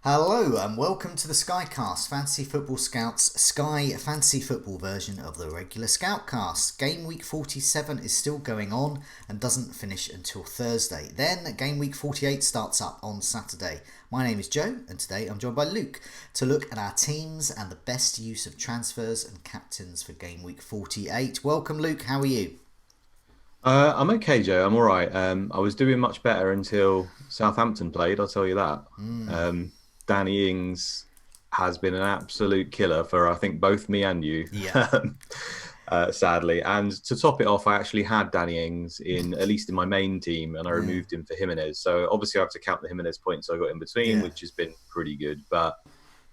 Hello and welcome to the Skycast, Fantasy Football Scouts Sky Fantasy Football version of the regular Scoutcast. Game week 47 is still going on and doesn't finish until Thursday. Then game week 48 starts up on Saturday. My name is Joe and today I'm joined by Luke to look at our teams and the best use of transfers and captains for game week 48. Welcome Luke, how are you? I'm okay, Joe. I'm all right. I was doing much better until Southampton played. I'll tell you that. Danny Ings has been an absolute killer for I think both me and you, Yeah. sadly. And to top it off, I actually had Danny Ings in at least in my main team, and I Yeah. removed him for Jimenez. So obviously, I have to count the Jimenez points I got in between, Yeah. which has been pretty good. But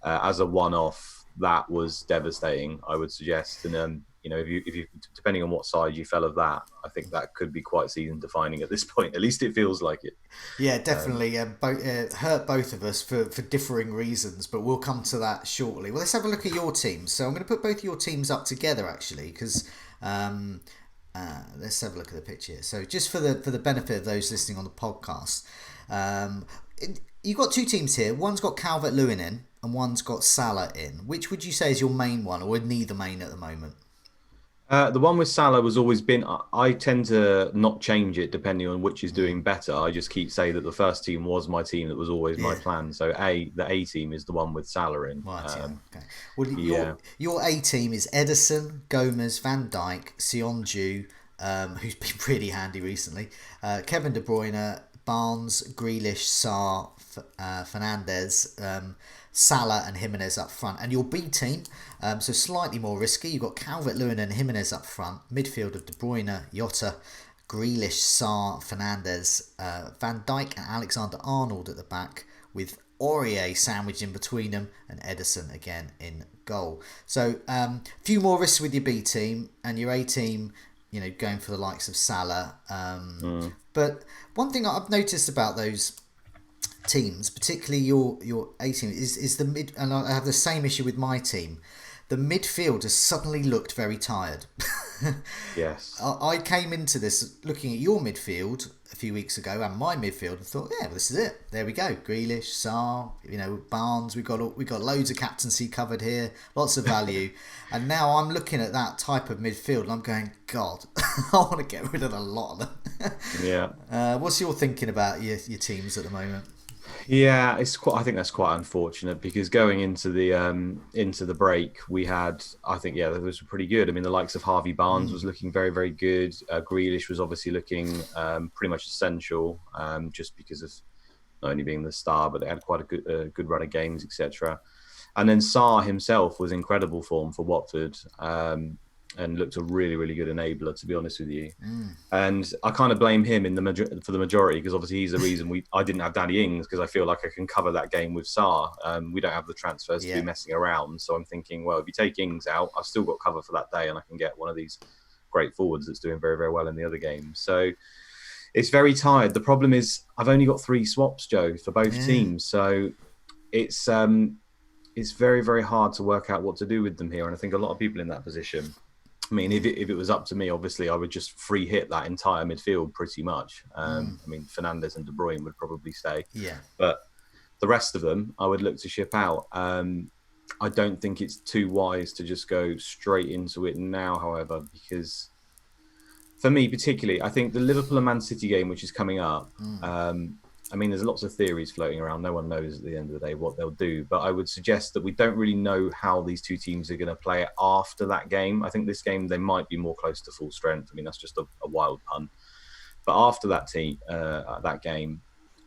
as a one-off, that was devastating, I would suggest. And if you depending on what side you fell of that, I think that could be quite season-defining at this point. At least it feels like it. Yeah, Um, definitely. Hurt both of us for differing reasons, but we'll come to that shortly. Well, let's have a look at your teams. So I'm going to put both your teams up together actually, because um, let's have a look at the pitch here. So just for the benefit of those listening on the podcast, you've got two teams here. One's got Calvert-Lewin in, and one's got Salah in. Which would you say is your main one, or neither main at the moment? the one with Salah was always been. I tend to not change it depending on which is doing better. I just keep saying that the first team was my team. That was always my Yeah. plan. So the A team is the one with Salah in. Right, yeah, okay. Well, Yeah, your A team is Edison, Gomez, Van Dijk, Sionju, who's been pretty handy recently, Kevin De Bruyne, Barnes, Grealish, Sarr, Fernandez, Salah, and Jimenez up front. And your B team, so slightly more risky. You've got Calvert-Lewin and Jimenez up front. Midfield of De Bruyne, Jota, Grealish, Sarr, Fernandez, Van Dijk, and Alexander Arnold at the back, with Aurier sandwiched in between them, and Edison again in goal. So a few more risks with your B team and your A team, going for the likes of Salah. But one thing I've noticed about those teams, particularly your A team, is the mid, and I have the same issue with my team. The midfield has suddenly looked very tired. yes. I came into this looking at your midfield a few weeks ago and my midfield and thought, yeah, well, this is it. There we go. Grealish, Sarr, Barnes. We got loads of captaincy covered here, lots of value. And now I'm looking at that type of midfield and I'm going, God, I want to get rid of a lot of them. Yeah. What's your thinking about your teams at the moment? Yeah, it's quite. I think that's quite unfortunate because going into the break, we had. I think that was pretty good. I mean, the likes of Harvey Barnes was looking very very good. Grealish was obviously looking pretty much essential, just because of not only being the star, but they had quite a good run of games, etc. And then Sarr himself was incredible form for Watford. And looked a really, really good enabler, to be honest with you. And I kind of blame him for the majority because obviously he's the reason I didn't have Danny Ings because I feel like I can cover that game with Sarr. We don't have the transfers to be Yeah. messing around, so I'm thinking, well, if you take Ings out, I've still got cover for that day, and I can get one of these great forwards that's doing very, very well in the other game. So it's very tired. The problem is I've only got 3 swaps, Joe, for both Yeah. teams, so it's very, very hard to work out what to do with them here, and I think a lot of people in that position. I mean, if it was up to me, obviously, I would just free hit that entire midfield pretty much. I mean, Fernandez and De Bruyne would probably stay, Yeah. but the rest of them, I would look to ship out. I don't think it's too wise to just go straight into it now, however, because for me particularly, I think the Liverpool and Man City game, which is coming up, I mean, there's lots of theories floating around. No one knows at the end of the day what they'll do. But I would suggest that we don't really know how these two teams are going to play after that game. I think this game, they might be more close to full strength. I mean, that's just a wild pun. But after that game,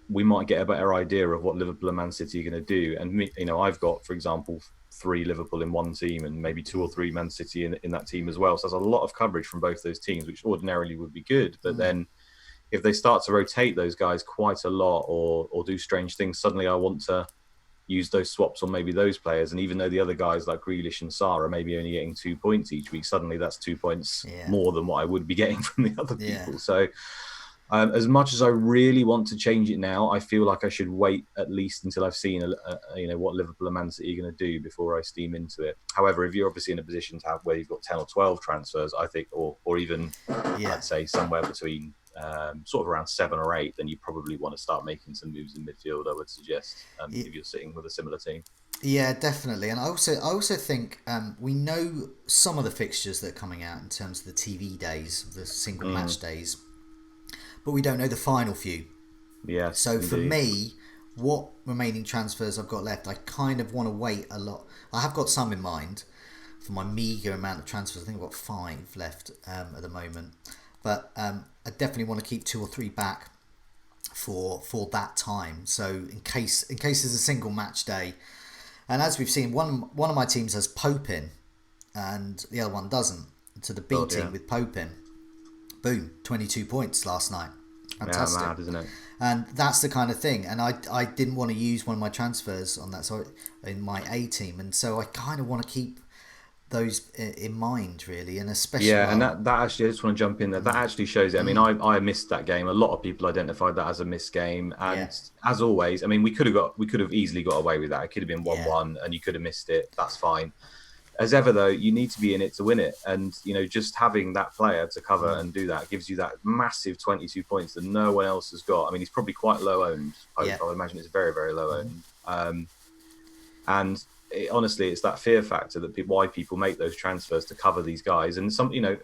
we might get a better idea of what Liverpool and Man City are going to do. And, I've got, for example, 3 Liverpool in one team and maybe 2 or 3 Man City in that team as well. So there's a lot of coverage from both those teams, which ordinarily would be good. But then if they start to rotate those guys quite a lot or do strange things, suddenly I want to use those swaps on maybe those players. And even though the other guys like Grealish and Sarr are maybe only getting 2 points each week, suddenly that's 2 points Yeah. more than what I would be getting from the other Yeah. people. So as much as I really want to change it now, I feel like I should wait at least until I've seen what Liverpool and Man City are going to do before I steam into it. However, if you're obviously in a position to have where you've got 10 or 12 transfers, I think, or even Yeah. I'd say somewhere between sort of around 7 or 8, then you probably want to start making some moves in midfield, I would suggest, if you're sitting with a similar team. Yeah, definitely. And I also think we know some of the fixtures that are coming out in terms of the TV days, the single match days, but we don't know the final few. Yes. So for indeed. me, what remaining transfers I've got left, I kind of want to wait a lot. I have got some in mind for my meager amount of transfers. I think I've got 5 left at the moment, but I definitely want to keep 2 or 3 back for that time. So in case there's a single match day, and as we've seen, one of my teams has Pope in, and the other one doesn't. So the B team with Pope in, boom, 22 points last night. Fantastic. Yeah, mad, isn't it? And that's the kind of thing. And I didn't want to use one of my transfers on that, so in my A team, and so I kind of want to keep those in mind, really, and especially and that actually, I just want to jump in there. That actually shows it. I mean, I missed that game. A lot of people identified that as a missed game, and as always, I mean, we could have easily got away with that. It could have been 1-1, and you could have missed it. That's fine. As ever, though, you need to be in it to win it, and just having that player to cover and do that gives you that massive 22 points that no one else has got. I mean, he's probably quite low owned. I imagine it's very, very low owned, and honestly, it's that fear factor that why people make those transfers to cover these guys, and 70%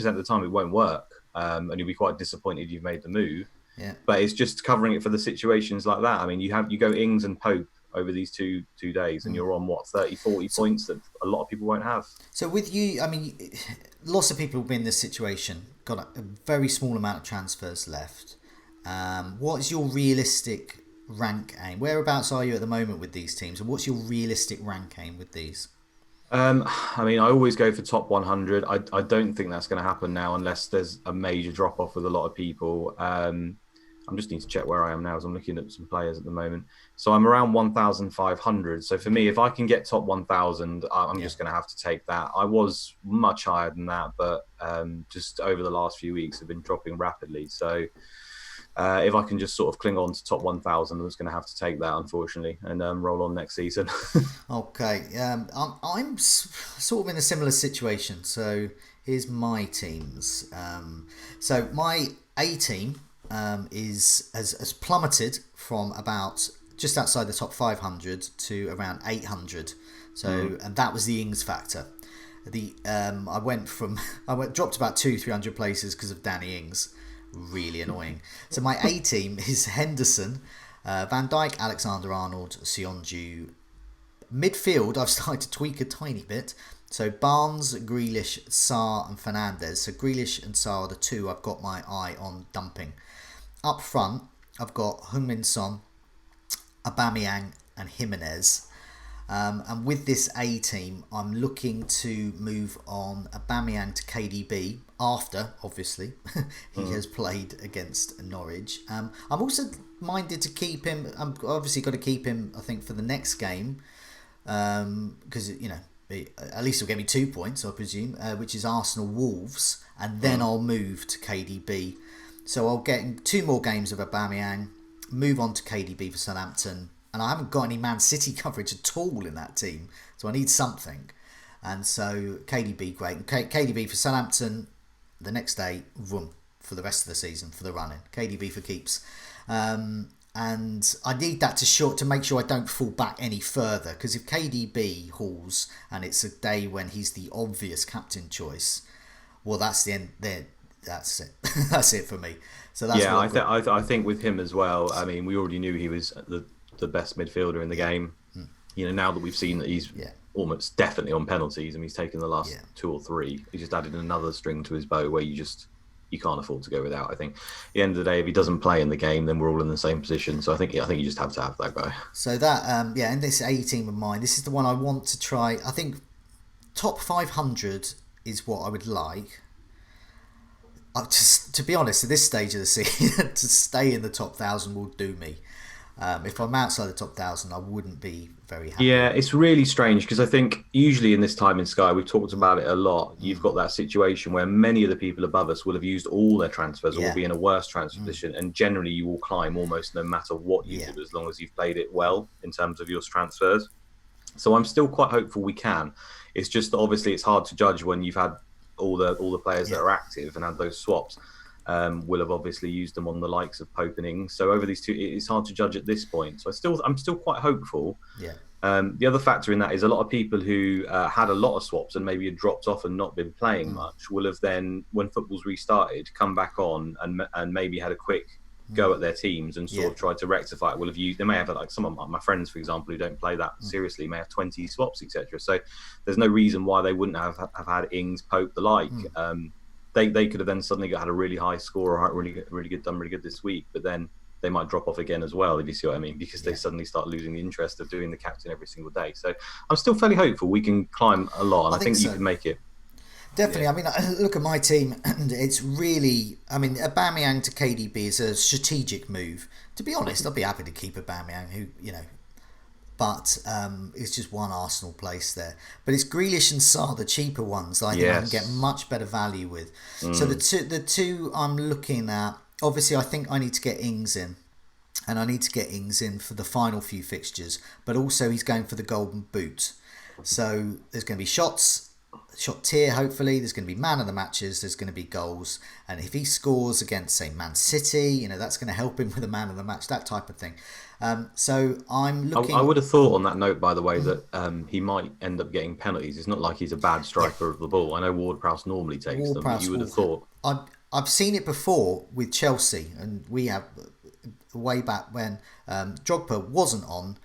of the time it won't work, and you'll be quite disappointed you've made the move. Yeah. But it's just covering it for the situations like that. I mean, you go Ings and Pope over these two days, and you're on 30-40 points that a lot of people won't have. So with you, I mean, lots of people will be in this situation, got a very small amount of transfers left. What is your realistic rank aim? Whereabouts are you at the moment with these teams, and what's your realistic rank aim with these? I mean, I always go for top 100. I don't think that's going to happen now unless there's a major drop off with a lot of people. I'm just need to check where I am now as I'm looking at some players at the moment. So I'm around 1,500. So for me, if I can get top 1,000, I'm just going to have to take that. I was much higher than that, but just over the last few weeks have been dropping rapidly. So if I can just sort of cling on to top 1,000, I'm just going to have to take that, unfortunately, and roll on next season. Okay. I'm sort of in a similar situation. So here's my teams. So my A team has plummeted from about just outside the top 500 to around 800. So and that was the Ings factor. I dropped about 200-300 places because of Danny Ings. Really annoying. So my A team is Henderson, Van Dijk, Alexander-Arnold, Sionju. Midfield, I've started to tweak a tiny bit. So Barnes, Grealish, Sarr and Fernandes. So Grealish and Sarr are the 2 I've got my eye on dumping. Up front, I've got Heung-min Son, Aubameyang and Jimenez. And with this A team, I'm looking to move on Aubameyang to KDB after, obviously, he has played against Norwich. I'm also minded to keep him. I'm obviously got to keep him, I think, for the next game, because at least he'll get me 2 points, I presume, which is Arsenal Wolves, and then I'll move to KDB. So I'll get 2 more games of Aubameyang, move on to KDB for Southampton, and I haven't got any Man City coverage at all in that team, so I need something. And so KDB, great. KDB for Southampton the next day, vroom, for the rest of the season, for the running. KDB for keeps. And I need that to make sure I don't fall back any further, because if KDB hauls and it's a day when he's the obvious captain choice, well, that's the end there. That's it. That's it for me. So that's I think with him as well. I mean, we already knew he was the best midfielder in the game. Now that we've seen that he's almost definitely on penalties, and he's taken the last 2 or 3. He just added another string to his bow where you can't afford to go without. I think at the end of the day, if he doesn't play in the game, then we're all in the same position. So I think you just have to have that guy. So that in this A team of mine, this is the one I want to try. I think top 500 is what I would like. To be honest, at this stage of the season, to stay in the top 1,000 will do me. If I'm outside the top 1,000, I wouldn't be very happy. Yeah, it's really strange because I think usually in this time in Sky, we've talked about it a lot. You've got that situation where many of the people above us will have used all their transfers or will be in a worse transfer position, and generally you will climb almost no matter what you do, as long as you've played it well in terms of your transfers. So I'm still quite hopeful we can. It's just that obviously it's hard to judge when you've had all the players that are active and had those swaps. will have obviously used them on the likes of Pope and Ings. So over these two, it's hard to judge at this point. So I'm still quite hopeful. Yeah. The other factor in that is a lot of people who had a lot of swaps and maybe had dropped off and not been playing much will have then, when football's restarted, come back on and maybe had a quick go at their teams and sort of tried to rectify it. Will have used, they may have, like some of my friends, for example, who don't play that seriously, may have 20 swaps, etc. So there's no reason why they wouldn't have had Ings, Pope, the like. They could have then suddenly had a really high score or really good this week, but then they might drop off again as well, if you see what I mean, because they suddenly start losing the interest of doing the captain every single day. So I'm still fairly hopeful we can climb a lot, and I think you can make it. Definitely. Yeah. I mean, I look at my team, and it's really, I mean, Aubameyang to KDB is a strategic move. To be honest, I'd be happy to keep Aubameyang, who, but it's just one Arsenal place there. But it's Grealish and Sarr, the cheaper ones, I think I can get much better value with. So the two I'm looking at, obviously I think I need to get Ings in. And I need to get Ings in for the final few fixtures. But also he's going for the golden boot. So there's going to be shot tier, hopefully. There's going to be man of the matches. There's going to be goals. And if he scores against, say, Man City, that's going to help him with a man of the match, that type of thing. So I'm looking... I would have thought on that note, by the way, that he might end up getting penalties. It's not like he's a bad striker of the ball. I know Ward-Prowse normally takes them, but you would have thought... I've seen it before with Chelsea, and we have way back when Drogba wasn't on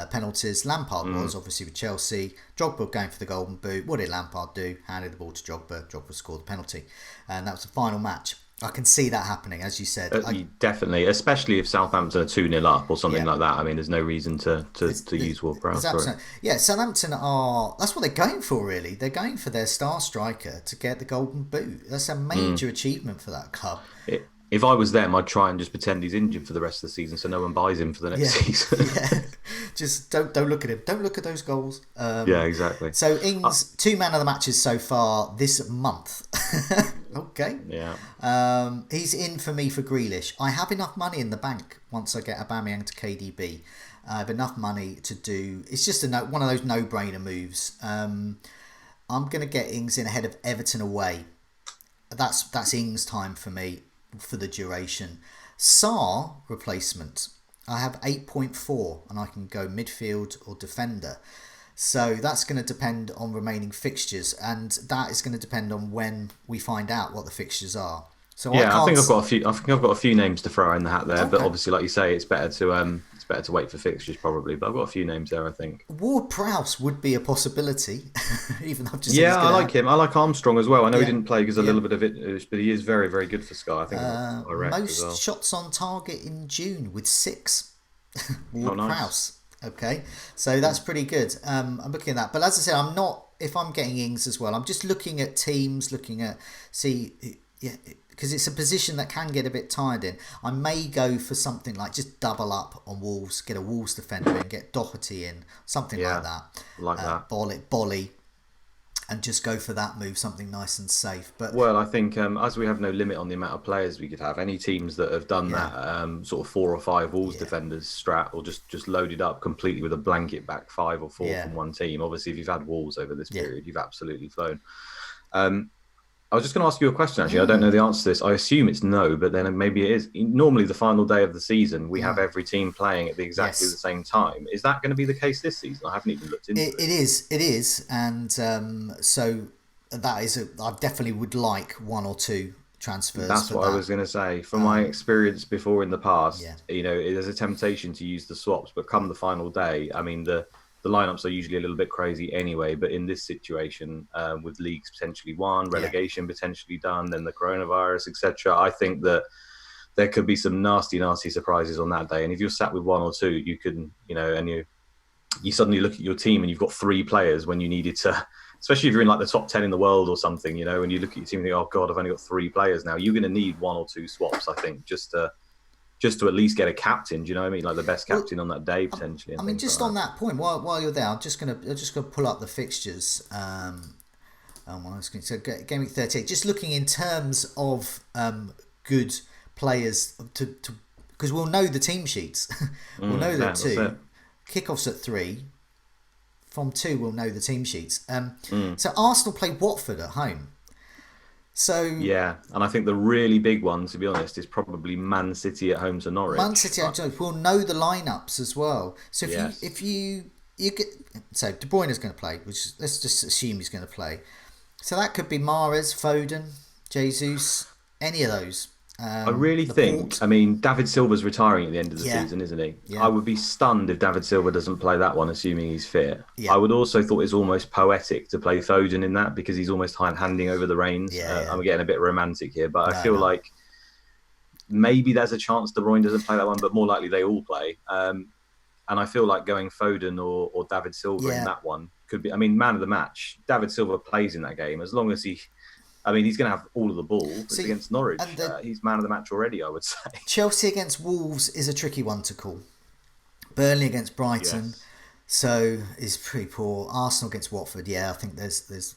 penalties. Lampard was, obviously, with Chelsea. Drogba going for the golden boot. What did Lampard do? Handed the ball to Drogba. Drogba scored the penalty. And that was the final match. I can see that happening, as you said. Definitely, especially if Southampton are 2-0 up or something like that. I mean, there's no reason to use Ward-Prowse for it. Yeah, Southampton are... That's what they're going for, really. They're going for their star striker to get the golden boot. That's a major achievement for that club. If I was them, I'd try and just pretend he's injured for the rest of the season so no one buys him for the next season. Just don't look at him. Don't look at those goals. Yeah, exactly. So Ings, 2 man of the matches so far this month. Okay. Yeah. He's in for me for Grealish. I have enough money in the bank once I get Aubameyang to KDB. I have enough money to do... It's just one of those no-brainer moves. I'm going to get Ings in ahead of Everton away. That's Ings time for me for the duration. Sarr replacement. I have 8.4 and I can go midfield or defender. So that's going to depend on remaining fixtures, and that is going to depend on when we find out what the fixtures are. So I think I've got a few names to throw in the hat there, but obviously, like you say, it's better to wait for fixtures probably. But I've got a few names there, I think. Ward-Prowse would be a possibility, even though I've just I like him. I like Armstrong as well. I know he didn't play because a little bit of it, but he is very, very good for Sky. I think most shots on target in June with 6. Ward-Prowse. Nice. Okay, so that's pretty good. I'm looking at that, but as I said, I'm not. If I'm getting Ings as well, I'm just looking at teams, because it's a position that can get a bit tired in. I may go for something like just double up on Wolves, get a Wolves defender in, get Doherty in, something like that. Like that. Bolly, and just go for that move, something nice and safe. But I think as we have no limit on the amount of players we could have, any teams that have done that sort of 4 or 5 Wolves defenders strat, or just loaded up completely with a blanket back 5 or 4 from one team. Obviously, if you've had Wolves over this period, you've absolutely flown. I was just going to ask you a question, actually. I don't know the answer to this. I assume it's no, but then maybe it is. Normally, the final day of the season, we have every team playing at exactly the same time. Is that going to be the case this season? I haven't even looked into it. It is. And so that is... I definitely would like 1 or 2 transfers. That's what I was going to say. From my experience before in the past, there's a temptation to use the swaps, but come the final day, I mean, the lineups are usually a little bit crazy anyway, but in this situation, with leagues potentially won, relegation potentially done, then the coronavirus, etc., I think that there could be some nasty surprises on that day. And if you're sat with 1 or 2, you can, and you suddenly look at your team and you've got 3 players when you needed to, especially if you're in like the top 10 in the world or something, and you look at your team and think, oh God, I've only got 3 players now. You're going to need 1 or 2 swaps, I think, just to at least get a captain, do you know what I mean? Like the best captain on that day, potentially. I mean, just on that point, while you're there, I'm just gonna pull up the fixtures. So Game Week 38. Just looking in terms of good players to because we'll know the team sheets. We'll know that too. Kickoffs at 3. From 2, we'll know the team sheets. So Arsenal play Watford at home. So Yeah, and I think the really big one, to be honest, is probably Man City at home to Man Norwich. City will know the lineups as well. So Yes. if you get, so De Bruyne is going to play, which let's just assume he's going to play. So that could be Mahrez, Foden, Jesus, any of those. I really think, Laporte. I mean, David Silva's retiring at the end of the Yeah, season, isn't he? I yeah, would be stunned if David Silva doesn't play that one, assuming he's fit. yeah, I would also thought it's almost poetic to play Foden in that because he's almost handing over the reins. yeah. I'm getting a bit romantic here, but I No, feel no. like maybe there's a chance De Bruyne doesn't play that one, but more likely they all play. And I feel like going Foden or David Silva in Yeah, that one could be. I mean, man of the match. David Silva plays in that game as long as he. I mean, he's going to have all of the ball. It's see, against and Norwich. the He's man of the match already, I would say. Chelsea against Wolves is a tricky one to call. Burnley against Brighton, Yes. so is pretty poor. Arsenal against Watford, yeah, I think there's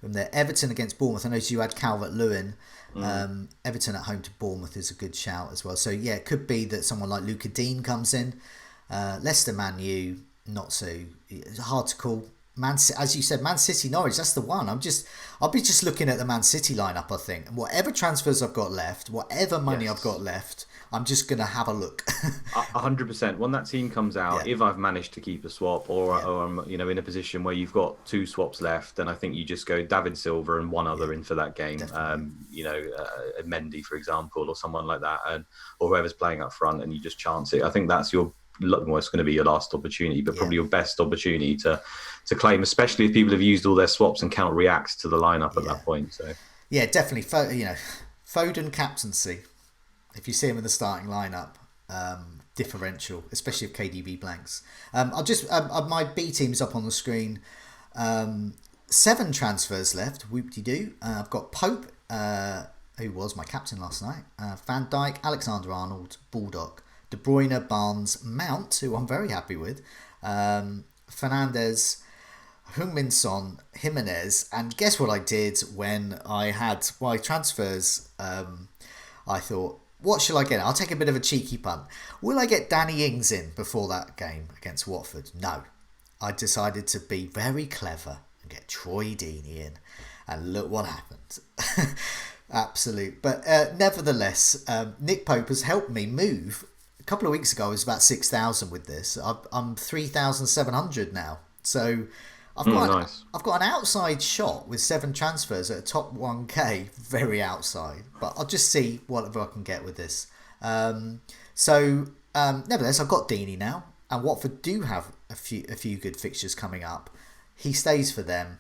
from there. Everton against Bournemouth. I noticed you had Calvert Lewin. Mm. Everton at home to Bournemouth is a good shout as well. So yeah, it could be that someone like Luca Dean comes in. Leicester, Man U, not so it's hard to call. As you said, Man City, Norwich. That's the one. I'll be just looking at the Man City lineup. I think and whatever transfers I've got left, whatever money I've Yes. got left, I'm just gonna have a look. 100%. When that team comes Yeah, out, if I've managed to keep a swap, yeah, or I'm in a position where you've got two swaps left, then I think you just go David Silva and one yeah, other in for that game. definitely. Mendy, for example, or someone like that, and or whoever's playing up front, and you just chance it. I think that's your well, it's going to be your last opportunity, but Yeah, probably your best opportunity to claim, especially if people have used all their swaps and cannot react to the lineup at yeah, that point. So yeah, definitely. Foden captaincy. If you see him in the starting lineup, differential, especially if KDB blanks. I'll just my B team's up on the screen. 7 transfers left. Whoop de doo. I've got Pope, who was my captain last night. Van Dijk, Alexander Arnold, Baldock, De Bruyne, Barnes, Mount, who I'm very happy with. Fernandez, Heung-min Son, Jimenez, and guess what I did when I had my transfers? I thought, what shall I get? I'll take a bit of a cheeky punt. Will I get Danny Ings in before that game against Watford? No. I decided to be very clever and get Troy Deeney in, and look what happened. Absolute. But nevertheless, Nick Pope has helped me move. A couple of weeks ago, I was about 6,000 with this. I'm 3,700 now. So nice. I've got an outside shot with 7 transfers at a top 1K, very outside. But I'll just see whatever I can get with this. Nevertheless, I've got Deeney now, and Watford do have a few good fixtures coming up. He stays for them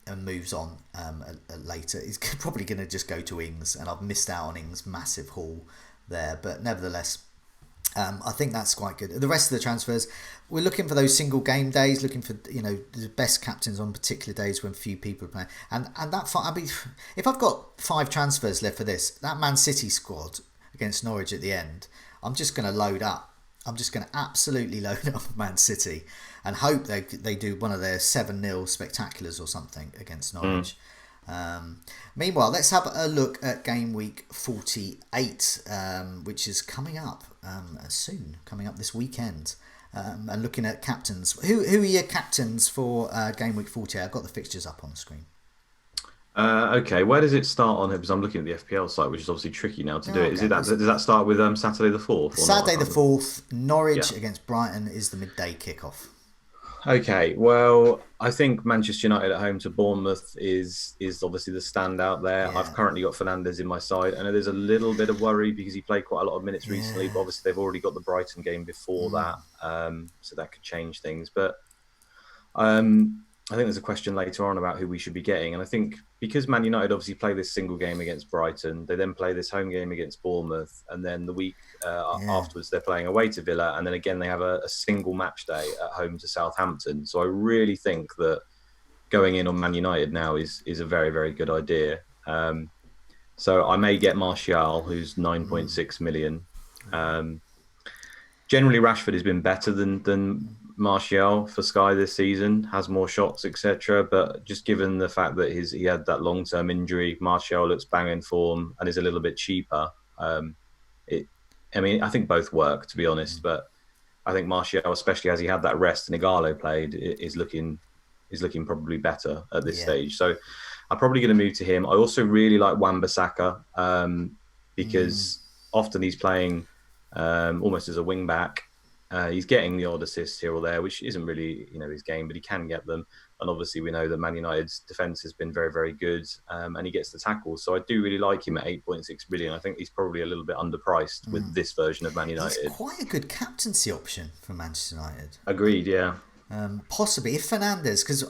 and moves on later. He's probably going to just go to Ings, and I've missed out on Ings' massive haul there. But nevertheless, I think that's quite good. The rest of the transfers, we're looking for those single game days, looking for the best captains on particular days when few people are playing. And that I mean, if I've got 5 transfers left for this, that Man City squad against Norwich at the end, I'm just going to load up. I'm just going to absolutely load up Man City and hope they do one of their 7-0 spectaculars or something against Norwich. Meanwhile, let's have a look at game week 48, which is coming up soon, coming up this weekend. And looking at captains. Who are your captains for game week 48? I've got the fixtures up on the screen. Okay, where does it start on it? Because I'm looking at the FPL site, which is obviously tricky now to do it. Is Okay. it that? Does that start with Saturday the 4th? Or not? Saturday the 4th, Yeah. Norwich against Brighton is the midday kickoff. Okay, well, I think Manchester United at home to Bournemouth is obviously the standout there. Yeah. I've currently got Fernandez in my side. I know there's a little bit of worry because he played quite a lot of minutes recently, but obviously they've already got the Brighton game before that, so that could change things. But I think there's a question later on about who we should be getting. And I think because Man United obviously play this single game against Brighton, they then play this home game against Bournemouth. And then the week afterwards, they're playing away to Villa. And then again, they have a single match day at home to Southampton. So I really think that going in on Man United now is a very, very good idea. So I may get Martial, who's 9.6 million. Generally, Rashford has been better than Martial for Sky this season, has more shots, etc. But just given the fact that he had that long-term injury, Martial looks bang in form and is a little bit cheaper. I think both work, to be honest. But I think Martial, especially as he had that rest and Igalo played, is looking probably better at this stage. So I'm probably going to move to him. I also really like Wan-Bissaka because often he's playing almost as a wing back. He's getting the odd assist here or there, which isn't really his game, but he can get them. And obviously, we know that Man United's defence has been very, very good, and he gets the tackles. So I do really like him at 8.6 million. I think he's probably a little bit underpriced with this version of Man United. He's quite a good captaincy option for Manchester United. Agreed, yeah. Possibly if Fernandes, because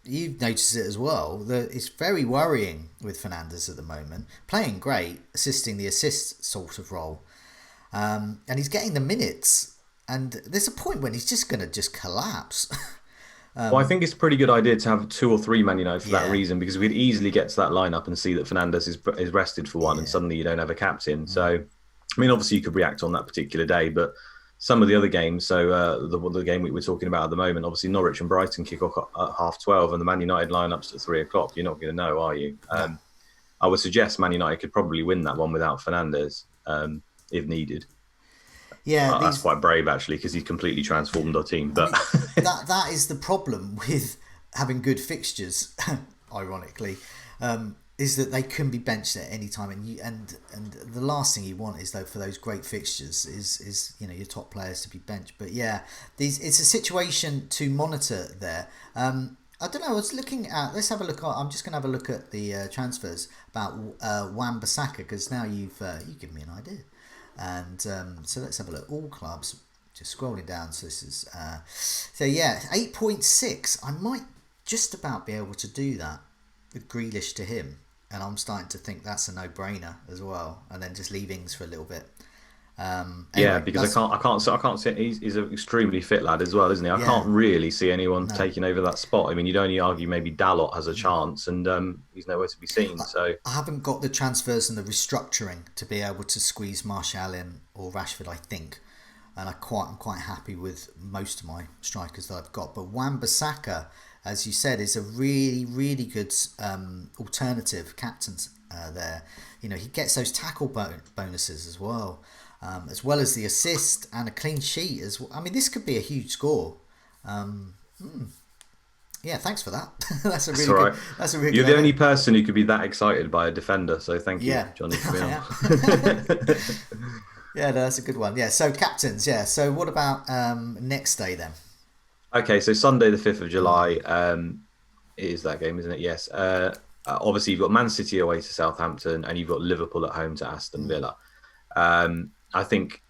you've noticed it as well, it's very worrying with Fernandes at the moment. Playing great, assisting the assist sort of role. And he's getting the minutes. And there's a point when he's just going to just collapse. Well, I think it's a pretty good idea to have 2 or 3 Man United for that reason, because we'd easily get to that lineup and see that Fernandes is rested for one, and suddenly you don't have a captain. So, I mean, obviously you could react on that particular day, but some of the other games, so the game we were talking about at the moment, obviously Norwich and Brighton kick off at 12:30, and the Man United lineups at 3:00. You're not going to know, are you? I would suggest Man United could probably win that one without Fernandes if needed. Yeah, that's quite brave actually, because he's completely transformed our team. But that is the problem with having good fixtures. Ironically, is that they can be benched at any time, and the last thing you want is though for those great fixtures is your top players to be benched. But yeah, it's a situation to monitor there. I don't know. I was looking at. Let's have a look. I'm just going to have a look at the transfers about Wan-Bissaka, because now you've given me an idea. And so let's have a look. All clubs. Just scrolling down. So this is 8.6. I might just about be able to do that with Grealish to him, and I'm starting to think that's a no-brainer as well. And then just leave Ings for a little bit. Because I can't see. He's an extremely fit lad as well, isn't he? I can't really see anyone taking over that spot. I mean, you'd only argue maybe Dalot has a chance, and he's nowhere to be seen. So I haven't got the transfers and the restructuring to be able to squeeze Martial in or Rashford, I think, and I'm quite happy with most of my strikers that I've got. But Wan-Bissaka, as you said, is a really, really good alternative captain there. He gets those tackle bonuses as well. As well as the assist and a clean sheet as well. I mean, this could be a huge score. Yeah, thanks for that. That's a really good. That's a really. You're the only person who could be that excited by a defender, so thank you, Johnny. Yeah, that's a good one. Yeah, so captains. Yeah, so what about next day then? Okay, so Sunday the 5th of July is that game, isn't it? Yes. Obviously, you've got Man City away to Southampton, and you've got Liverpool at home to Aston Villa. I think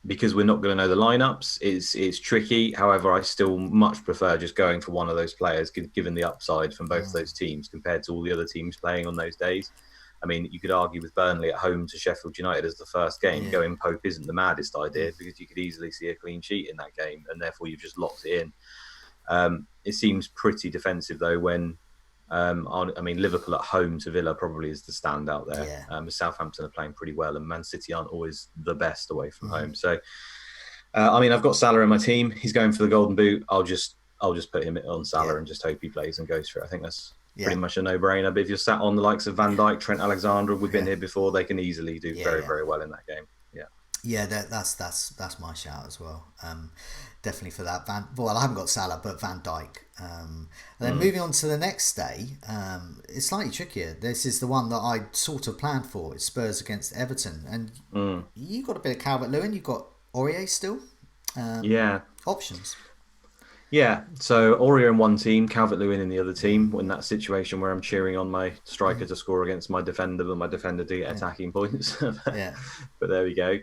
because we're not going to know the lineups, it's tricky. However, I still much prefer just going for one of those players, given the upside from both of those teams compared to all the other teams playing on those days. I mean, you could argue with Burnley at home to Sheffield United as the first game. Going Pope isn't the maddest idea, because you could easily see a clean sheet in that game, and therefore you've just locked it in. It seems pretty defensive though when Liverpool at home to Villa probably is the standout there. Southampton are playing pretty well, and Man City aren't always the best away from home. So, I've got Salah in my team. He's going for the Golden Boot. I'll just put him on Salah and just hope he plays and goes for it. I think that's pretty much a no-brainer. But if you're sat on the likes of Van Dijk, Trent Alexander, we've been here before, they can easily do very, very well in that game. Yeah, that's my shout as well. Definitely for that. I haven't got Salah, but Van Dijk. And then moving on to the next day, it's slightly trickier. This is the one that I sort of planned for. It's Spurs against Everton, and you got a bit of Calvert-Lewin. You've got Aurier still. Options. Yeah, so Aurier in one team, Calvert-Lewin in the other team. In that situation where I'm cheering on my striker to score against my defender, but my defender to get attacking points. But there we go.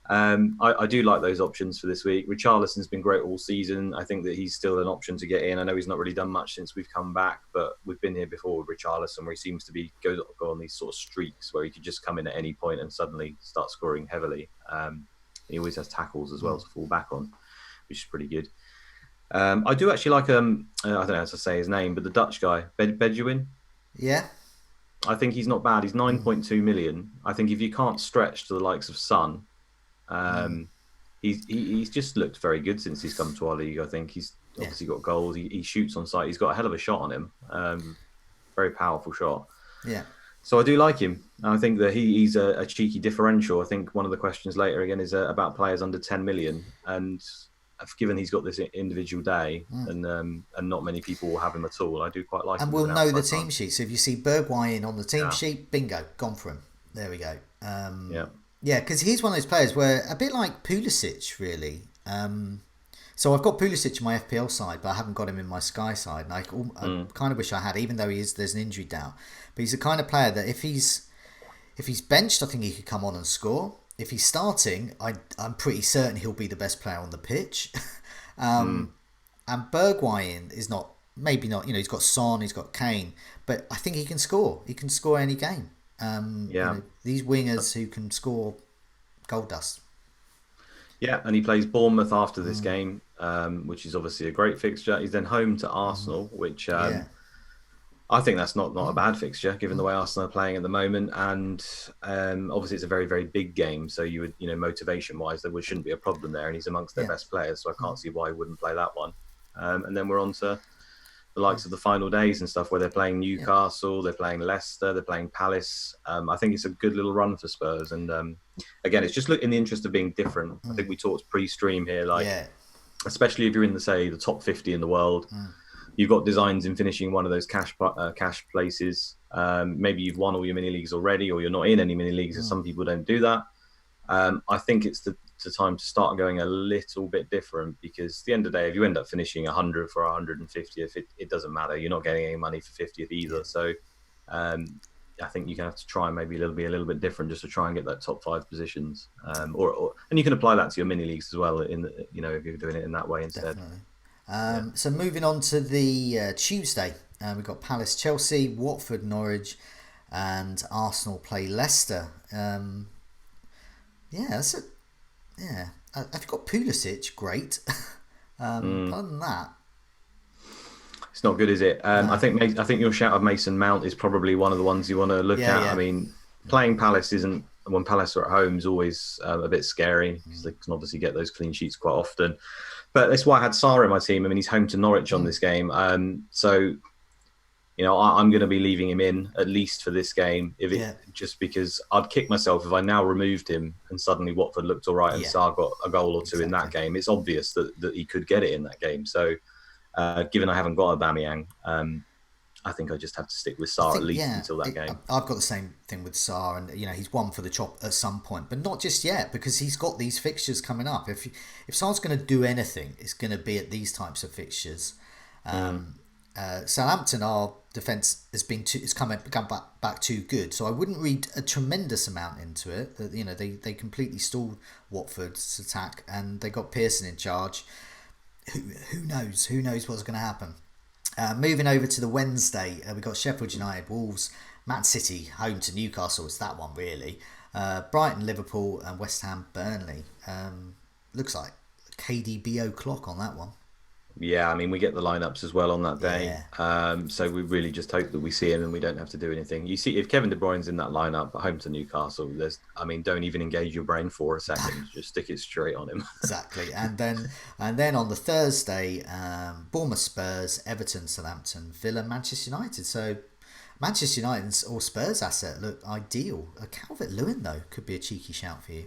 I do like those options for this week. Richarlison's been great all season. I think that he's still an option to get in. I know he's not really done much since we've come back, but we've been here before with Richarlison, where he seems to go on these sort of streaks where he could just come in at any point and suddenly start scoring heavily. He always has tackles as well to fall back on, which is pretty good. I do actually like I don't know how to say his name, but the Dutch guy, Bedouin. Yeah. I think he's not bad. He's 9.2 million. I think if you can't stretch to the likes of Son, he's just looked very good since he's come to our league. I think he's obviously got goals. He shoots on sight. He's got a hell of a shot on him. Very powerful shot. Yeah. So I do like him. I think that he's a cheeky differential. I think one of the questions later again is about players under 10 million. And given he's got this individual day, and not many people will have him at all, I do quite like And him we'll as an know the outside team punt. sheet. So if you see Bergwijn on the team Yeah, sheet, bingo, gone for him. There we go. yeah. Yeah, because he's one of those players where a bit like Pulisic, really. So I've got Pulisic in my FPL side, but I haven't got him in my Sky side, and I kind of wish I had, even though there's an injury doubt. But he's the kind of player that if he's benched, I think he could come on and score. If he's starting, I'm pretty certain he'll be the best player on the pitch. And Bergwijn is not, maybe not, he's got Son, he's got Kane, but I think he can score. He can score any game. Yeah. These wingers who can score gold dust. Yeah, and he plays Bournemouth after this game, which is obviously a great fixture. He's then home to Arsenal, which Yeah. I think that's not a bad fixture given the way Arsenal are playing at the moment. And obviously, it's a very, very big game. So you would, motivation wise, there shouldn't be a problem there. And he's amongst their best players, so I can't see why he wouldn't play that one. And then we're on to the likes of the final days and stuff where they're playing Newcastle, they're playing Leicester, they're playing Palace. I think it's a good little run for Spurs. And again, it's just in the interest of being different. I think we talked pre-stream here, especially if you're in the top 50 in the world. You've got designs in finishing one of those cash places. Maybe you've won all your mini leagues already, or you're not in any mini leagues, and some people don't do that. I think it's the time to start going a little bit different, because at the end of the day, if you end up finishing 100 for 150th, it doesn't matter. You're not getting any money for 50th either. So I think you can have to try and maybe be a little bit different just to try and get that top 5 positions. And you can apply that to your mini leagues as well. If you're doing it in that way instead. Definitely. So moving on to the Tuesday, we've got Palace, Chelsea, Watford, Norwich, and Arsenal play Leicester. That's it. Yeah, I've got Pulisic, great. Other than that, it's not good, is it? I think your shout of Mason Mount is probably one of the ones you want to look at. Yeah. I mean, playing Palace when Palace are at home is always a bit scary, because they can obviously get those clean sheets quite often. But that's why I had Sarr in my team. I mean, he's home to Norwich on this game. So, I'm going to be leaving him in at least for this game, just because I'd kick myself if I now removed him and suddenly Watford looked all right and Sarr got a goal or two in that game. It's obvious that he could get it in that game. So, given I haven't got Aubameyang, I think I just have to stick with Sarr at least until that game. I've got the same thing with Sarr, and he's won for the chop at some point, but not just yet, because he's got these fixtures coming up. If Sarr's going to do anything, it's going to be at these types of fixtures. Southampton, our defence has come back too good, so I wouldn't read a tremendous amount into it. That they completely stalled Watford's attack, and they got Pearson in charge. Who knows? Who knows what's going to happen? Moving over to the Wednesday, we've got Sheffield United, Wolves, Man City, home to Newcastle. It's that one, really. Brighton, Liverpool, and West Ham, Burnley. Looks like KDB clock on that one. Yeah, I mean, we get the lineups as well on that day. Yeah. So we really just hope that we see him and we don't have to do anything. You see, if Kevin De Bruyne's in that lineup at home to Newcastle, don't even engage your brain for a second. Just stick it straight on him. Exactly. And then on the Thursday, Bournemouth, Spurs, Everton, Southampton, Villa, Manchester United. So Manchester United's or Spurs asset look ideal. Calvert-Lewin, though, could be a cheeky shout for you.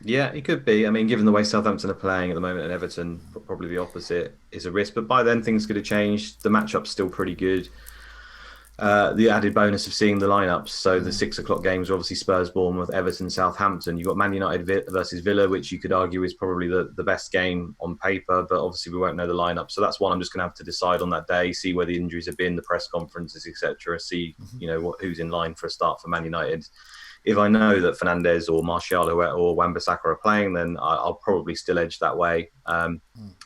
Yeah, it could be. I mean, given the way Southampton are playing at the moment and Everton, probably the opposite is a risk. But by then, things could have changed. The matchup's still pretty good. The added bonus of seeing the lineups. So the 6 o'clock games are obviously Spurs, Bournemouth, Everton, Southampton. You've got Man United versus Villa, which you could argue is probably the best game on paper. But obviously, we won't know the lineup. So that's one I'm just going to have to decide on that day, see where the injuries have been, the press conferences, etc. See, who's in line for a start for Man United. If I know that Fernandes or Martial or Wan-Bissaka are playing, then I'll probably still edge that way.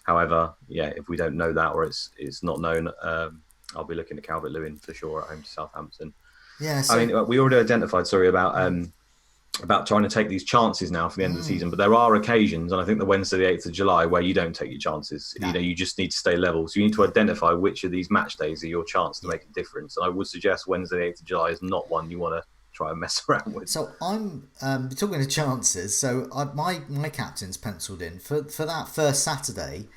However, if we don't know that or it's not known, I'll be looking at Calvert-Lewin for sure at home to Southampton. Yeah, I mean, we already identified, about trying to take these chances now for the end of the season, but there are occasions, and I think the Wednesday, the 8th of July, where you don't take your chances. No. You just need to stay level. So you need to identify which of these match days are your chance to make a difference. And I would suggest Wednesday, the 8th of July is not one you want to try and mess around with. So I'm talking to chances. So my captain's penciled in for that first Saturday.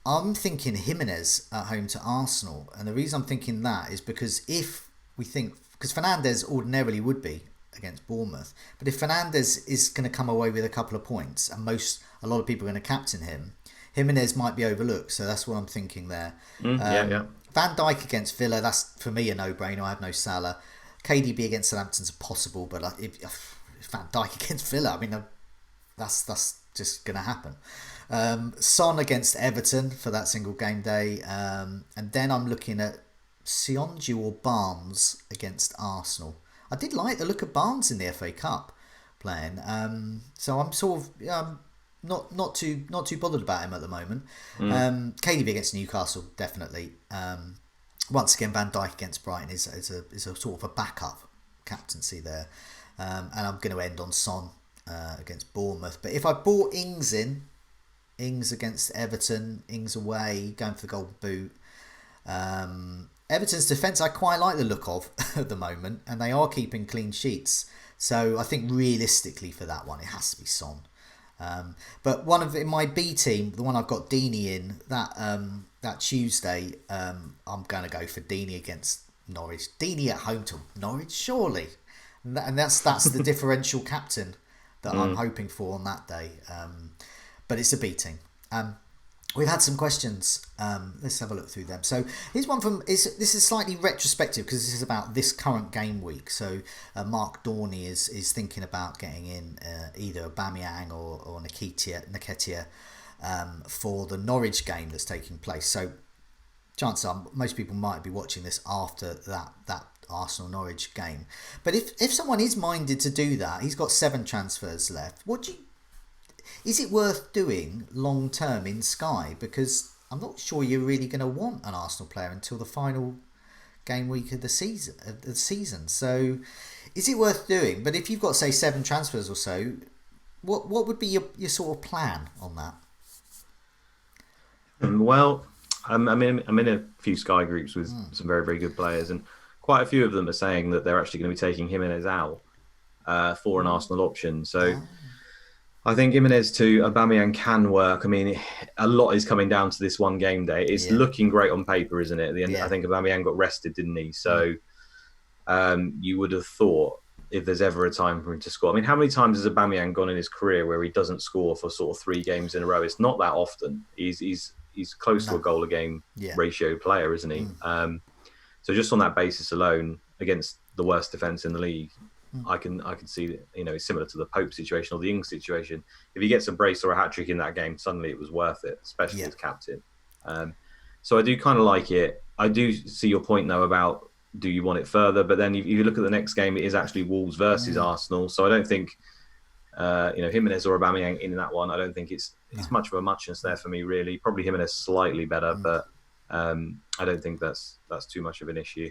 I'm thinking Jimenez at home to Arsenal, and the reason I'm thinking that is because because Fernandes ordinarily would be against Bournemouth, but if Fernandes is going to come away with a couple of points, and a lot of people are going to captain him, Jimenez might be overlooked, so that's what I'm thinking there. Yeah. Van Dijk against Villa, that's for me a no-brainer. I have no Salah. KDB against Southampton's possible, but if Van Dijk against Villa, I mean, that's just going to happen. Son against Everton for that single game day, and then I'm looking at Sionju or Barnes against Arsenal. I did like the look of Barnes in the FA Cup playing, so I'm sort of not too bothered about him at the moment. KDB against Newcastle, definitely. Once again, Van Dijk against Brighton is a sort of a backup captaincy there, and I'm going to end on Son against Bournemouth. But if I brought Ings in, Ings against Everton, Ings away, going for the Golden Boot. Everton's defence I quite like the look of at the moment, and they are keeping clean sheets. So I think realistically for that one, it has to be Son. But in my B team, the one I've got Deeney in, that Tuesday, I'm going to go for Deeney against Norwich. Deeney at home to Norwich, surely. And that's the differential captain that I'm hoping for on that day. But it's a B team. We've had some questions. Let's have a look through them. So here's one this is slightly retrospective because this is about this current game week. So Mark Dorney is thinking about getting in either Aubameyang or Nketiah for the Norwich game that's taking place. So chances are most people might be watching this after that Arsenal-Norwich game. But if someone is minded to do that, he's got 7 transfers left. Is it worth doing long term in Sky? Because I'm not sure you're really going to want an Arsenal player until the final game week of the season. So, is it worth doing? But if you've got, say, 7 transfers or so, what would be your sort of plan on that? Well, I'm in a few Sky groups with some very, very good players, and quite a few of them are saying that they're actually going to be taking Jimenez out for an Arsenal option. So. I think Jimenez to Aubameyang can work. I mean, a lot is coming down to this one game day. It's looking great on paper, isn't it? At the end, I think Aubameyang got rested, didn't he? So you would have thought if there's ever a time for him to score. I mean, how many times has Aubameyang gone in his career where he doesn't score for sort of 3 games in a row? It's not that often. He's close to a goal a game ratio player, isn't he? So just on that basis alone, against the worst defence in the league, I can see that, it's similar to the Pope situation or the Ings situation. If he gets a brace or a hat trick in that game, suddenly it was worth it, especially as captain. So I do kind of like it. I do see your point though about do you want it further, but then if you look at the next game, it is actually Wolves versus Arsenal. So I don't think Jimenez or Aubameyang in that one. I don't think it's much of a muchness there for me really. Probably Jimenez slightly better, but I don't think that's too much of an issue.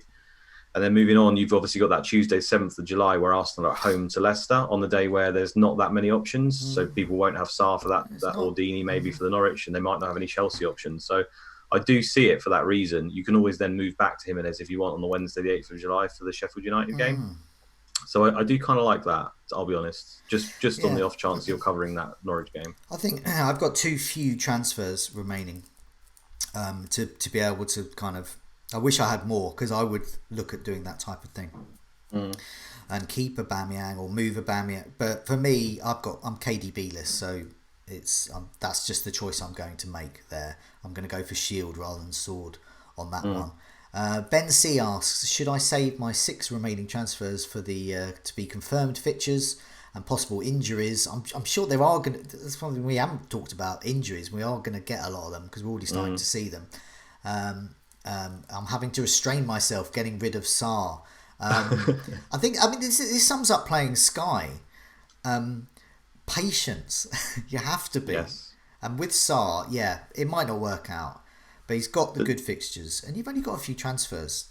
And then moving on, you've obviously got that Tuesday, 7th of July, where Arsenal are at home to Leicester on the day where there's not that many options. So people won't have Sarr for that or Deeney maybe for the Norwich, and they might not have any Chelsea options. So I do see it for that reason. You can always then move back to Jimenez if you want on the Wednesday, the 8th of July for the Sheffield United game. So I do kind of like that, I'll be honest, just on the off chance you're covering that Norwich game. I think I've got too few transfers remaining to be able to kind of... I wish I had more because I would look at doing that type of thing and keep Aubameyang or move Aubameyang. But for me, I'm KDB-less, so that's just the choice I'm going to make there. I'm going to go for shield rather than sword on that one. Ben C asks, should I save my 6 remaining transfers for the to be confirmed fixtures and possible injuries? I'm sure there are going to... That's something we haven't talked about, injuries. We are going to get a lot of them because we're already starting to see them. I'm having to restrain myself getting rid of Sarr. I think this sums up playing Sky. Patience. You have to be. Yes. And with Sarr, it might not work out, but he's got the good fixtures, and you've only got a few transfers.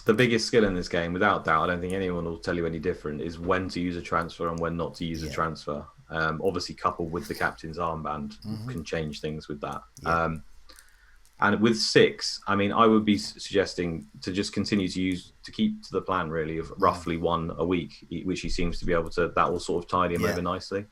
The biggest skill in this game, without doubt, I don't think anyone will tell you any different, is when to use a transfer and when not to use a transfer. Obviously, coupled with the captain's armband, can change things with that. Yeah. And with 6, I mean, I would be suggesting to just continue to keep to the plan really of roughly 1 a week, which he seems to be able to. That will sort of tidy him over nicely.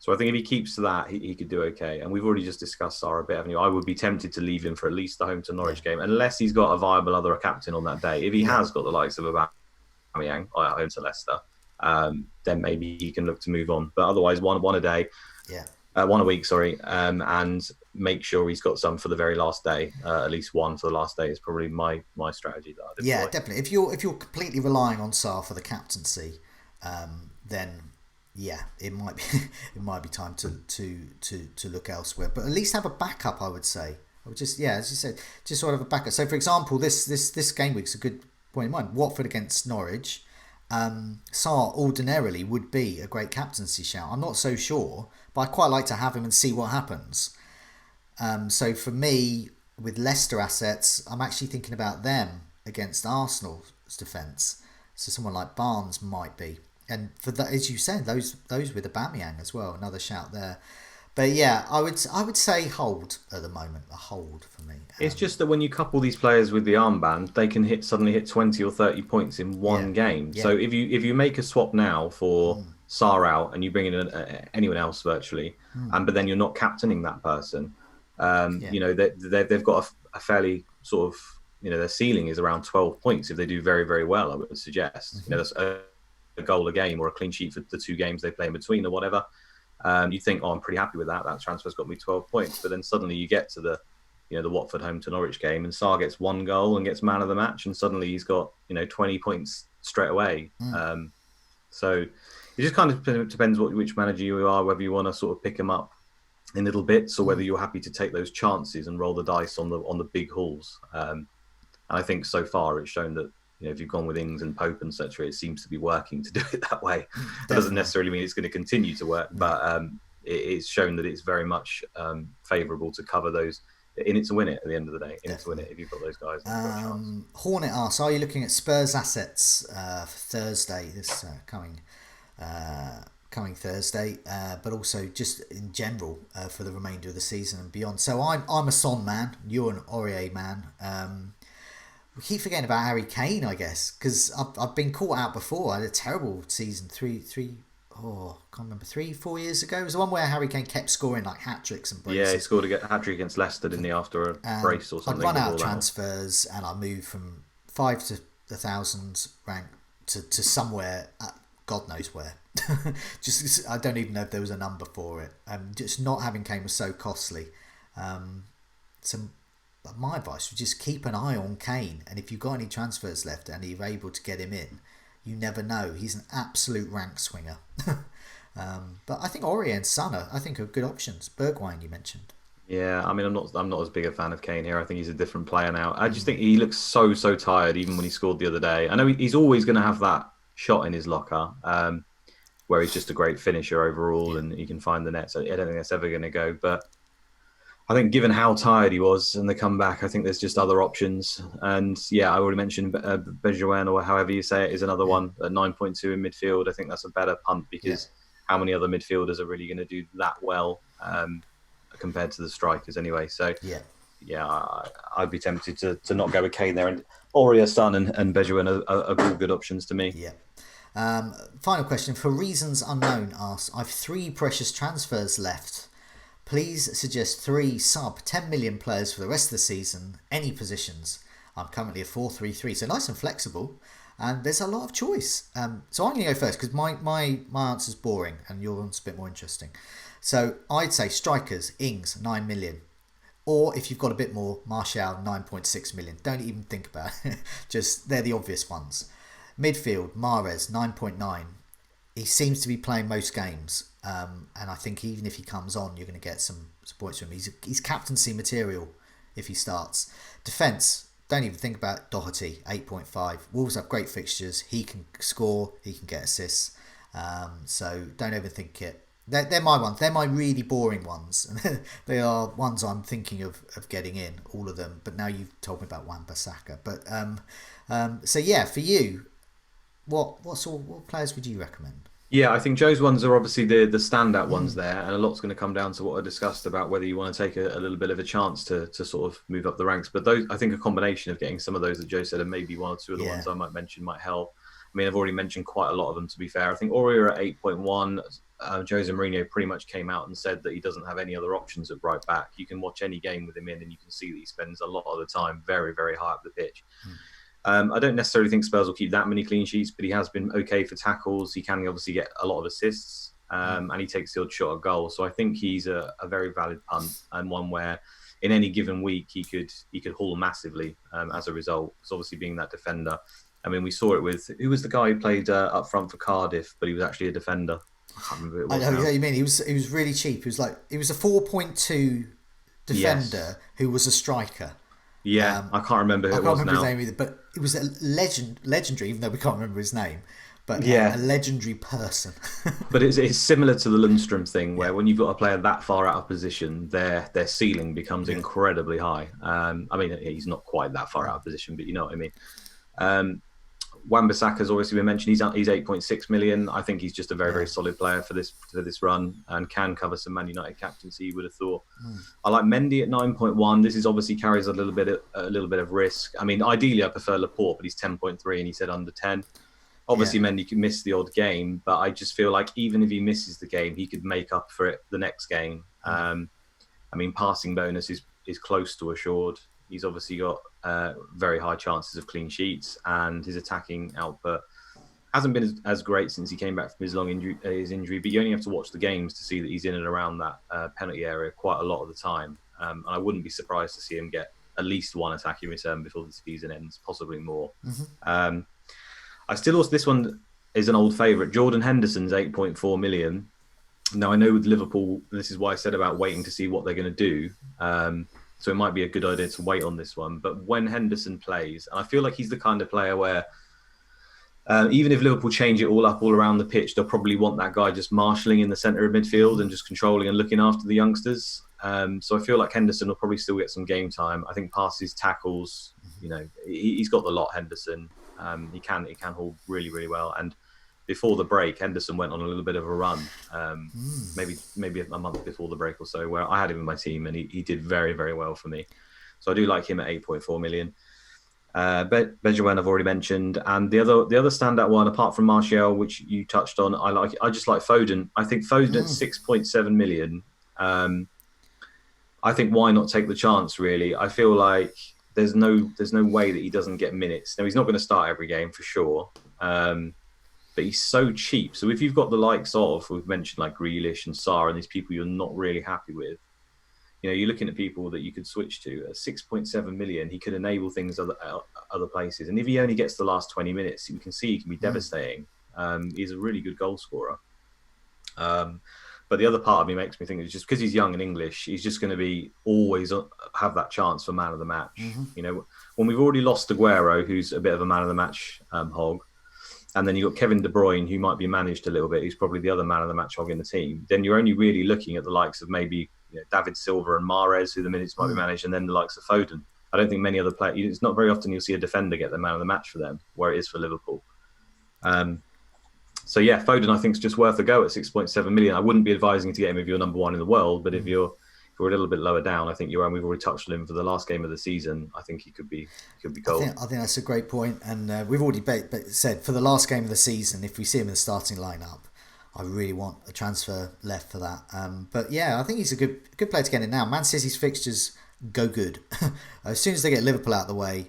So I think if he keeps to that, he could do okay. And we've already just discussed Sarr a bit, haven't you? I would be tempted to leave him for at least the home to Norwich game, unless he's got a viable other captain on that day. If he has got the likes of Aubameyang at home to Leicester, then maybe he can look to move on. But otherwise, one a day. Yeah. one a week, sorry, and make sure he's got some for the very last day. At least one for the last day is probably my strategy that I'd Yeah, employ. definitely. If you're completely relying on Sarr for the captaincy, then yeah, it might be it might be time to look elsewhere. But at least have a backup, I would say. I would just, yeah, as you said, just sort of a backup. So for example, this game week's a good point in mind. Watford against Norwich. Sarr ordinarily would be a great captaincy shout. I'm not so sure, but I quite like to have him and see what happens. So for me, with Leicester assets, I'm actually thinking about them against Arsenal's defence. So someone like Barnes might be, and for that, as you said, those with Aubameyang as well, another shout there. But yeah, I would say hold at the moment, a hold for me. It's just that when you couple these players with the armband, they can suddenly hit 20 or 30 points in Yeah, one game. yeah, So if you make a swap now for Sarr out and you bring in anyone else virtually, but then you're not captaining that person, yeah, they've got a fairly sort of, their ceiling is around 12 points if they do very, very well, I would suggest. That's a goal a game or a clean sheet for the two games they play in between or whatever. You think, oh, I'm pretty happy with that. That transfer's got me 12 points. But then suddenly you get to the Watford home to Norwich game, and Sarr gets one goal and gets man of the match, and suddenly he's got 20 points straight away. So it just kind of depends which manager you are, whether you want to sort of pick him up in little bits or whether you're happy to take those chances and roll the dice on the big hauls. And I think so far it's shown that if you've gone with Ings and Pope and such, it seems to be working to do it that way. That doesn't necessarily mean it's going to continue to work, but it's shown that it's very much favourable to cover those. In it to win it at the end of the day. In it to win it if you've got those guys. Hornet asks, are you looking at Spurs assets for Thursday, this coming Thursday, but also just in general for the remainder of the season and beyond? So I'm a Son man, you're an Aurier man. We keep forgetting about Harry Kane, I guess, because I've been caught out before. I had a terrible season, I can't remember, 3-4 years ago. It was the one where Harry Kane kept scoring like hat tricks and braces. Yeah, he scored a hat trick against Leicester, didn't he, after a brace or something? I'd run out of transfers and I moved from 5 to the thousands rank to somewhere, God knows where. Just I don't even know if there was a number for it. Just not having Kane was so costly. So my advice would just keep an eye on Kane, and if you've got any transfers left and you're able to get him in, you never know. He's an absolute rank swinger. But I think Aurier and Son are good options. Bergwijn you mentioned. Yeah, I mean, I'm not as big a fan of Kane here. I think he's a different player now. I just think he looks so tired, even when he scored the other day. I know he's always going to have that shot in his locker, where he's just a great finisher overall, and he can find the net. So I don't think that's ever going to go. But I think given how tired he was and the comeback, I think there's just other options. And yeah, I already mentioned Bergwijn, or however you say it, is another one at 9.2 in midfield. I think that's a better punt because how many other midfielders are really going to do that well compared to the strikers anyway? So I'd be tempted to not go with Kane there. And Aurier, Son and Bergwijn are all good options to me. Yeah. Final question. For reasons unknown, asks, I've 3 precious transfers left. Please suggest 3 sub 10 million players for the rest of the season, any positions. I'm currently a 4-3-3, so nice and flexible, and there's a lot of choice. So I'm going to go first because my answer's boring and your one's a bit more interesting. So I'd say strikers, Ings, 9 million. Or if you've got a bit more, Martial, 9.6 million. Don't even think about it. Just, they're the obvious ones. Midfield, Mahrez, 9.9. He seems to be playing most games. And I think even if he comes on, you're going to get some points from him. He's captaincy material if he starts. Defence, don't even think about Doherty, 8.5. Wolves have great fixtures. He can score. He can get assists. So don't overthink it. They're my ones. They're my really boring ones. They are ones I'm thinking of getting in, all of them. But now you've told me about Wan-Bissaka. But so yeah, for you, what players would you recommend? Yeah, I think Joe's ones are obviously the standout ones there, and a lot's going to come down to what I discussed about whether you want to take a little bit of a chance to sort of move up the ranks. But those, I think, a combination of getting some of those that Joe said and maybe one or two of the ones I might mention might help. I mean, I've already mentioned quite a lot of them, to be fair. I think Aurier at 8.1, Jose Mourinho pretty much came out and said that he doesn't have any other options at right back. You can watch any game with him in and you can see that he spends a lot of the time very, very high up the pitch. I don't necessarily think Spurs will keep that many clean sheets, but he has been okay for tackles. He can obviously get a lot of assists. and he takes the odd shot at goal. So I think he's a very valid punt, and one where in any given week he could haul massively as a result. Because obviously being that defender, I mean, we saw it with who was the guy who played up front for Cardiff, but he was actually a defender. I can't remember who it was. I know what you mean. He was really cheap. He was a 4.2 defender who was a striker. Yeah, I can't remember who it was now. I can't remember his name either, but it was a legendary, even though we can't remember his name. But a legendary person. But it's similar to the Lundstrom thing, where when you've got a player that far out of position, their ceiling becomes incredibly high. I mean, he's not quite that far out of position, but you know what I mean. Wan-Bissaka's obviously been mentioned. He's 8.6 million. I think he's just a very, very solid player for this run and can cover some Man United captaincy, you would have thought. I like Mendy at 9.1. This is obviously carries a little bit of risk. I mean, ideally I prefer Laporte, but he's 10.3 and he said under 10. Obviously Mendy could miss the odd game, but I just feel like even if he misses the game, he could make up for it the next game. I mean, passing bonus is close to assured. He's obviously got very high chances of clean sheets, and his attacking output hasn't been as great since he came back from his injury. But you only have to watch the games to see that he's in and around that penalty area quite a lot of the time. And I wouldn't be surprised to see him get at least one attacking return before the season ends, possibly more. I still also, this one is an old favourite. Jordan Henderson's 8.4 million. Now I know with Liverpool, this is why I said about waiting to see what they're going to do. So it might be a good idea to wait on this one. But when Henderson plays, and I feel like he's the kind of player where even if Liverpool change it all up all around the pitch, they'll probably want that guy just marshalling in the centre of midfield and just controlling and looking after the youngsters. So I feel like Henderson will probably still get some game time. I think passes, tackles, you know, he's got the lot, Henderson. He can haul really, really well. And before the break, Henderson went on a little bit of a run, maybe a month before the break or so, where I had him in my team and he did very, very well for me. So I do like him at 8.4 million. Benjamin I've already mentioned, and the other standout one apart from Martial, which you touched on, I just like Foden. I think Foden at 6.7 million. I think why not take the chance? Really, I feel like there's no way that he doesn't get minutes. Now he's not going to start every game for sure. But he's so cheap. So if you've got the likes of, we've mentioned like Grealish and Sarr and these people you're not really happy with, you know, you're looking at people that you could switch to. At 6.7 million, he could enable things other places. And if he only gets the last 20 minutes, you can see he can be devastating. He's a really good goal scorer. But the other part of me makes me think it's just because he's young and English, he's just going to be always have that chance for man of the match. You know, when we've already lost Aguero, who's a bit of a man of the match hog, and then you've got Kevin De Bruyne, who might be managed a little bit, who's probably the other man of the match hog in the team, then you're only really looking at the likes of maybe David Silva and Mahrez, who the minutes might be managed, and then the likes of Foden. I don't think many other players, it's not very often you'll see a defender get the man of the match for them, where it is for Liverpool. So yeah, Foden I think is just worth a go at 6.7 million. I wouldn't be advising to get him if you're number one in the world, but if you're a little bit lower down, I think we've already touched on him for the last game of the season. I think he could be gold. I think that's a great point, and we've already said for the last game of the season, if we see him in the starting lineup, I really want a transfer left for that. But yeah, I think he's a good player to get in now. Man City's fixtures go good. As soon as they get Liverpool out of the way,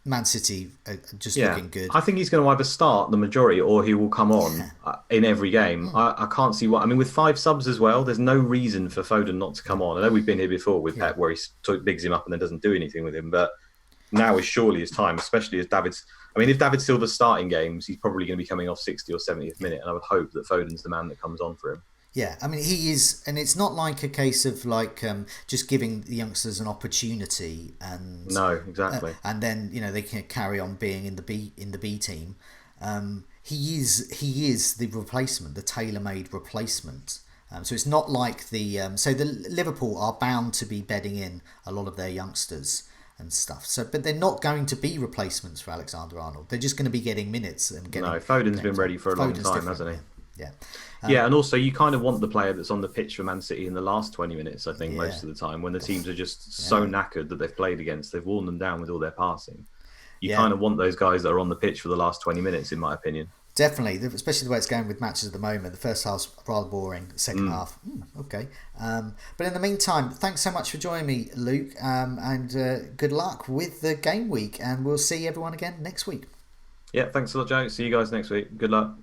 Man City are just looking good. I think he's going to either start the majority or he will come on in every game. I can't see I mean, with 5 subs as well, there's no reason for Foden not to come on. I know we've been here before with Pep where he bigs him up and then doesn't do anything with him, but now is surely his time, especially as if David Silva's starting games, he's probably going to be coming off 60 or 70th minute, and I would hope that Foden's the man that comes on for him. Yeah, I mean, he is, and it's not like a case of just giving the youngsters an opportunity and no, exactly, and then they can carry on being in the B team. He is the replacement, the tailor-made replacement. So it's not like the Liverpool are bound to be bedding in a lot of their youngsters and stuff. So, but they're not going to be replacements for Alexander Arnold. They're just going to be getting minutes and getting. No, Foden's been ready for a long time, hasn't he? Yeah. Yeah, and also you kind of want the player that's on the pitch for Man City in the last 20 minutes, I think, most of the time, when the teams are just so knackered that they've played against, they've worn them down with all their passing. You kind of want those guys that are on the pitch for the last 20 minutes, in my opinion. Definitely, especially the way it's going with matches at the moment. The first half's rather boring, the second half, okay. But in the meantime, thanks so much for joining me, Luke, and good luck with the game week, and we'll see everyone again next week. Yeah, thanks a lot, Joe. See you guys next week. Good luck.